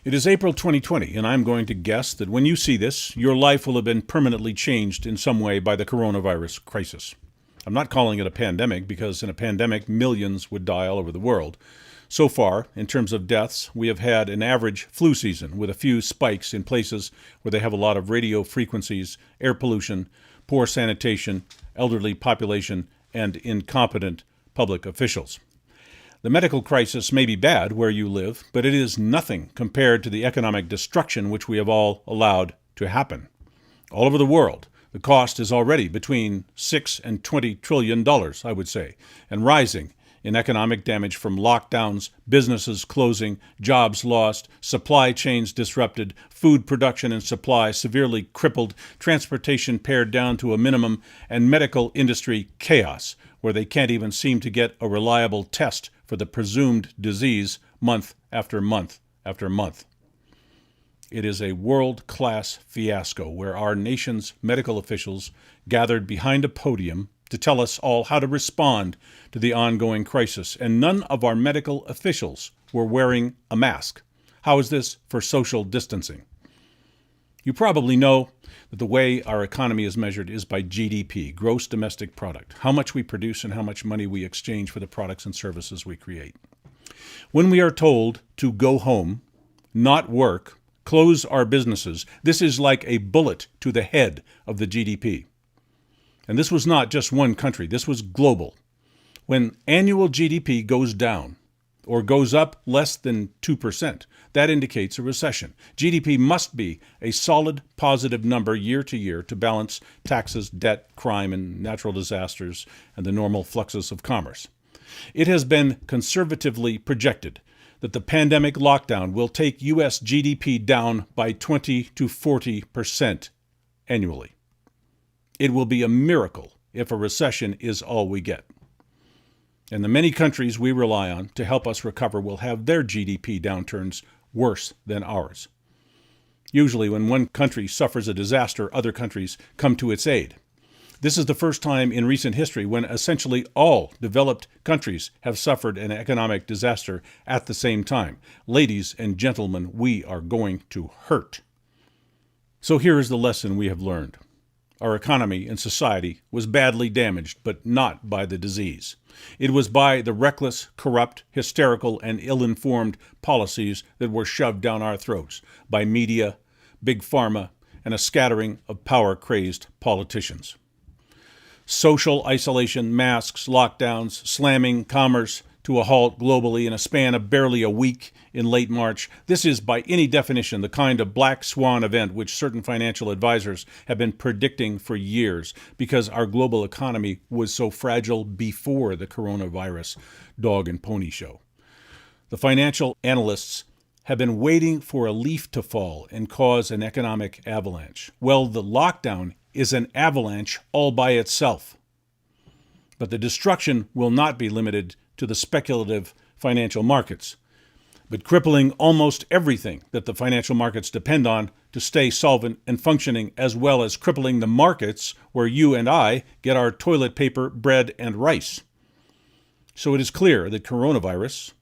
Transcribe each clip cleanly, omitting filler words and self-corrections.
It is April 2020, and I'm going to guess that when you see this, your life will have been permanently changed in some way by the coronavirus crisis. I'm not calling it a pandemic because in a pandemic, millions would die all over the world. So far, in terms of deaths, we have had an average flu season with a few spikes in places where they have a lot of radio frequencies, air pollution, poor sanitation, elderly population, and incompetent public officials. The medical crisis may be bad where you live, but it is nothing compared to the economic destruction which we have all allowed to happen. All over the world, the cost is already between $6 and $20 trillion, I would say, and rising in economic damage from lockdowns, businesses closing, jobs lost, supply chains disrupted, food production and supply severely crippled, transportation pared down to a minimum, and medical industry chaos, where they can't even seem to get a reliable test for the presumed disease month after month after month. It is a world-class fiasco where our nation's medical officials gathered behind a podium to tell us all how to respond to the ongoing crisis, and none of our medical officials were wearing a mask. How is this for social distancing? You probably know that the way our economy is measured is by GDP, gross domestic product, how much we produce and how much money we exchange for the products and services we create. When we are told to go home, not work, close our businesses, this is like a bullet to the head of the GDP. And this was not just one country, this was global. When annual GDP goes down or goes up less than 2%, that indicates a recession. GDP must be a solid positive number year to year to balance taxes, debt, crime, and natural disasters, and the normal fluxes of commerce. It has been conservatively projected that the pandemic lockdown will take U.S. GDP down by 20 to 40% annually. It will be a miracle if a recession is all we get. And the many countries we rely on to help us recover will have their GDP downturns worse than ours. Usually when one country suffers a disaster, other countries come to its aid. This is the first time in recent history when essentially all developed countries have suffered an economic disaster at the same time. Ladies and gentlemen, we are going to hurt. So here is the lesson we have learned. Our economy and society was badly damaged, but not by the disease. It was by the reckless, corrupt, hysterical, and ill-informed policies that were shoved down our throats by media, big pharma, and a scattering of power-crazed politicians. Social isolation, masks, lockdowns, slamming commerce to a halt globally in a span of barely a week in late March. This is, by any definition, the kind of black swan event which certain financial advisors have been predicting for years because our global economy was so fragile before the coronavirus dog and pony show. The financial analysts have been waiting for a leaf to fall and cause an economic avalanche. Well, the lockdown is an avalanche all by itself. But the destruction will not be limited to the speculative financial markets, but crippling almost everything that the financial markets depend on to stay solvent and functioning, as well as crippling the markets where you and I get our toilet paper, bread, and rice. So it is clear that coronavirus,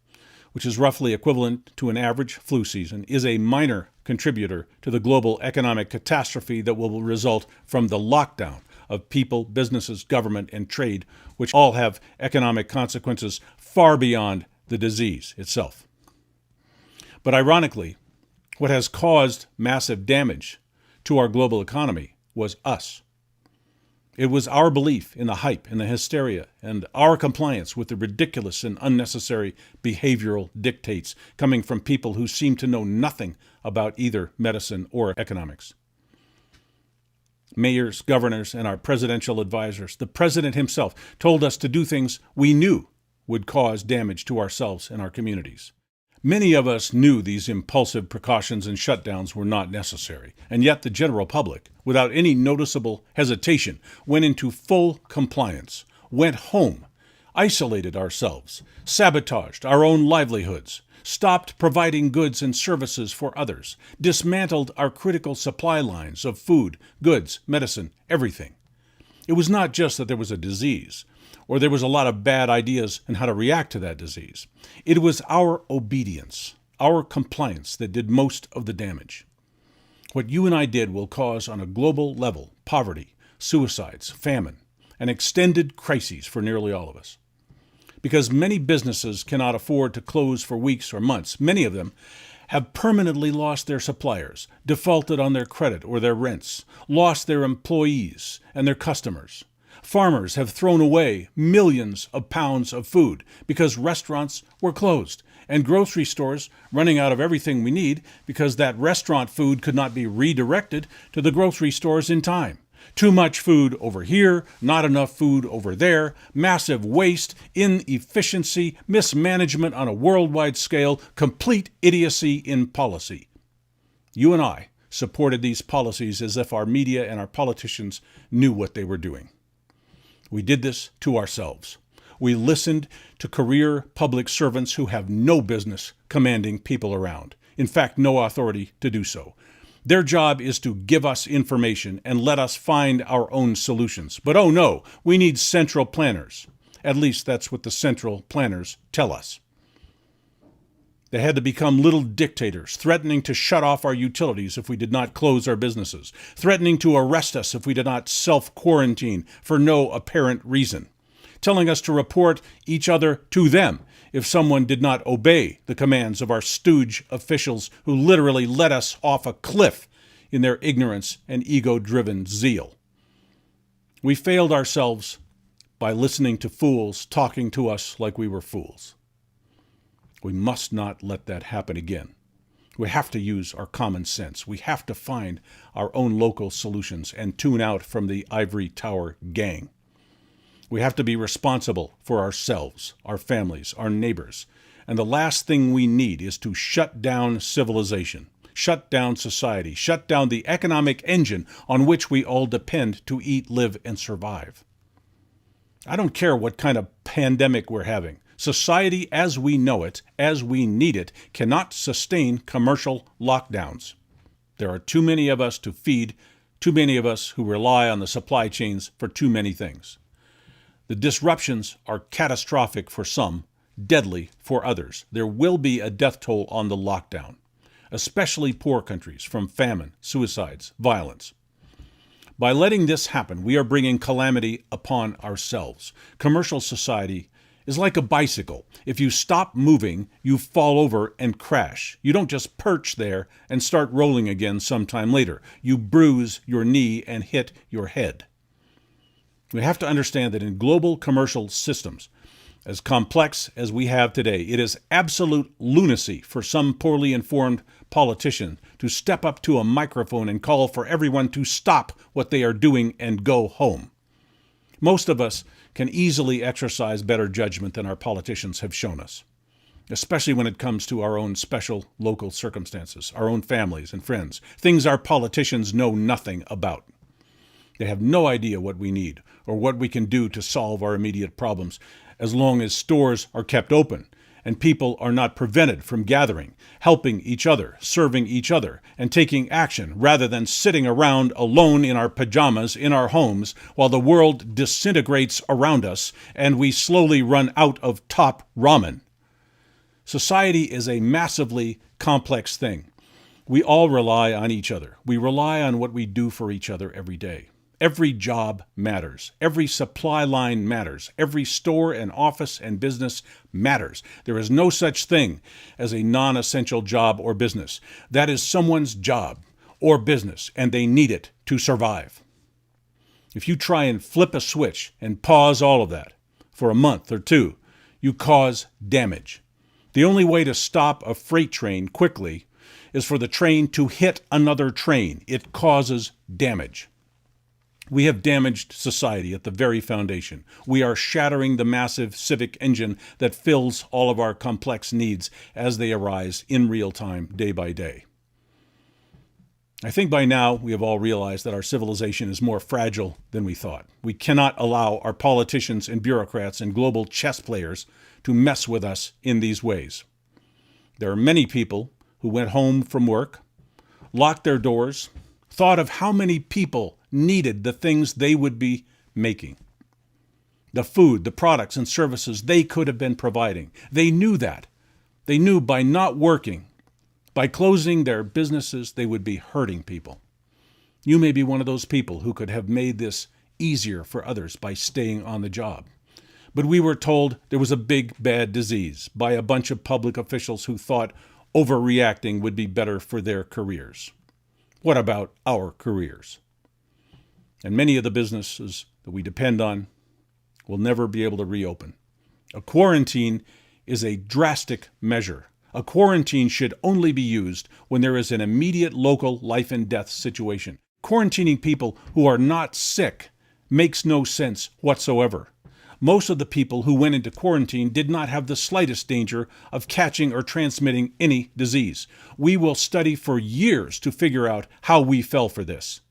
which is roughly equivalent to an average flu season, is a minor contributor to the global economic catastrophe that will result from the lockdown of people, businesses, government, and trade, which all have economic consequences far beyond the disease itself. But ironically, what has caused massive damage to our global economy was us. It was our belief in the hype and the hysteria and our compliance with the ridiculous and unnecessary behavioral dictates coming from people who seem to know nothing about either medicine or economics. Mayors, governors, and our presidential advisors, the president himself, told us to do things we knew would cause damage to ourselves and our communities. Many of us knew these impulsive precautions and shutdowns were not necessary, and yet the general public, without any noticeable hesitation, went into full compliance, went home, isolated ourselves, sabotaged our own livelihoods, stopped providing goods and services for others, dismantled our critical supply lines of food, goods, medicine, everything. It was not just that there was a disease, or there was a lot of bad ideas on how to react to that disease. It was our obedience, our compliance that did most of the damage. What you and I did will cause on a global level poverty, suicides, famine, and extended crises for nearly all of us. Because many businesses cannot afford to close for weeks or months, many of them have permanently lost their suppliers, defaulted on their credit or their rents, lost their employees and their customers. Farmers have thrown away millions of pounds of food because restaurants were closed, and grocery stores running out of everything we need because that restaurant food could not be redirected to the grocery stores in time. Too much food over here, not enough food over there, massive waste, inefficiency, mismanagement on a worldwide scale, complete idiocy in policy. You and I supported these policies as if our media and our politicians knew what they were doing. We did this to ourselves. We listened to career public servants who have no business commanding people around. In fact, no authority to do so. Their job is to give us information and let us find our own solutions. But oh no, we need central planners. At least that's what the central planners tell us. They had to become little dictators, threatening to shut off our utilities if we did not close our businesses, threatening to arrest us if we did not self-quarantine for no apparent reason, telling us to report each other to them if someone did not obey the commands of our stooge officials who literally let us off a cliff in their ignorance and ego-driven zeal. We failed ourselves by listening to fools talking to us like we were fools. We must not let that happen again. We have to use our common sense. We have to find our own local solutions and tune out from the ivory tower gang. We have to be responsible for ourselves, our families, our neighbors. And the last thing we need is to shut down civilization, shut down society, shut down the economic engine on which we all depend to eat, live, and survive. I don't care what kind of pandemic we're having. Society as we know it, as we need it, cannot sustain commercial lockdowns. There are too many of us to feed, too many of us who rely on the supply chains for too many things. The disruptions are catastrophic for some, deadly for others. There will be a death toll on the lockdown, especially poor countries, from famine, suicides, violence. By letting this happen, we are bringing calamity upon ourselves. Commercial society is like a bicycle. If you stop moving, you fall over and crash. You don't just perch there and start rolling again sometime later. You bruise your knee and hit your head. We have to understand that in global commercial systems, as complex as we have today, it is absolute lunacy for some poorly informed politician to step up to a microphone and call for everyone to stop what they are doing and go home. Most of us can easily exercise better judgment than our politicians have shown us, especially when it comes to our own special local circumstances, our own families and friends, things our politicians know nothing about. They have no idea what we need or what we can do to solve our immediate problems as long as stores are kept open and people are not prevented from gathering, helping each other, serving each other, and taking action rather than sitting around alone in our pajamas in our homes while the world disintegrates around us and we slowly run out of top ramen. Society is a massively complex thing. We all rely on each other. We rely on what we do for each other every day. Every job matters. Every supply line matters. Every store and office and business matters. There is no such thing as a non-essential job or business. That is someone's job or business, and they need it to survive. If you try and flip a switch and pause all of that for a month or two, you cause damage. The only way to stop a freight train quickly is for the train to hit another train. It causes damage. We have damaged society at the very foundation. We are shattering the massive civic engine that fills all of our complex needs as they arise in real time, day by day. I think by now we have all realized that our civilization is more fragile than we thought. We cannot allow our politicians and bureaucrats and global chess players to mess with us in these ways. There are many people who went home from work, locked their doors, thought of how many people needed the things they would be making, the food, the products and services they could have been providing. They knew that. They knew by not working By closing their businesses, they would be hurting people. You may be one of those people who could have made this easier for others by staying on the job. But we were told there was a big, bad disease by a bunch of public officials who thought overreacting would be better for their careers. What about our careers? And many of the businesses that we depend on will never be able to reopen. A quarantine is a drastic measure. A quarantine should only be used when there is an immediate local life and death situation. Quarantining people who are not sick makes no sense whatsoever. Most of the people who went into quarantine did not have the slightest danger of catching or transmitting any disease. We will study for years to figure out how we fell for this.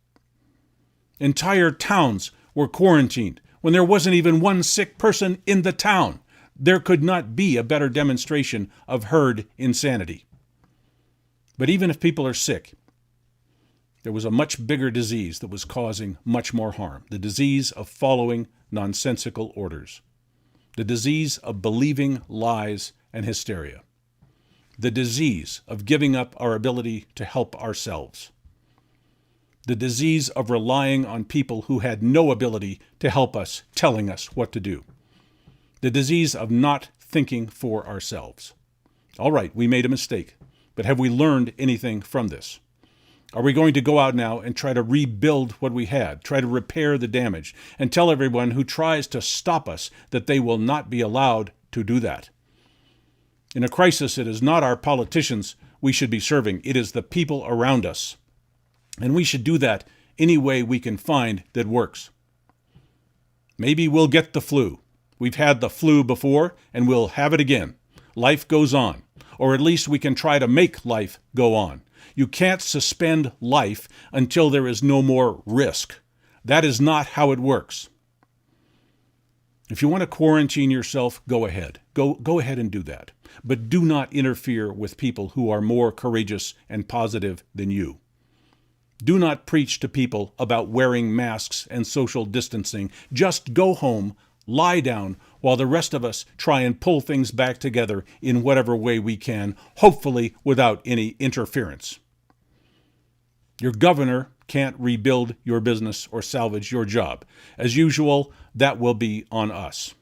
Entire towns were quarantined when there wasn't even one sick person in the town. There could not be a better demonstration of herd insanity. But even if people are sick, there was a much bigger disease that was causing much more harm. The disease of following nonsensical orders. The disease of believing lies and hysteria. The disease of giving up our ability to help ourselves. The disease of relying on people who had no ability to help us, telling us what to do. The disease of not thinking for ourselves. All right, we made a mistake, but have we learned anything from this? Are we going to go out now and try to rebuild what we had, try to repair the damage, and tell everyone who tries to stop us that they will not be allowed to do that? In a crisis, it is not our politicians we should be serving. It is the people around us. And we should do that any way we can find that works. Maybe we'll get the flu. We've had the flu before, and we'll have it again. Life goes on. Or at least we can try to make life go on. You can't suspend life until there is no more risk. That is not how it works. If you want to quarantine yourself, go ahead. Go ahead and do that. But do not interfere with people who are more courageous and positive than you. Do not preach to people about wearing masks and social distancing. Just go home, lie down, while the rest of us try and pull things back together in whatever way we can, hopefully without any interference. Your governor can't rebuild your business or salvage your job. As usual, that will be on us.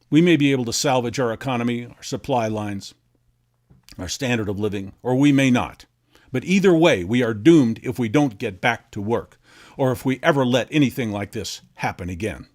We may be able to salvage our economy, our supply lines, our standard of living, or we may not. But either way, we are doomed if we don't get back to work, or if we ever let anything like this happen again.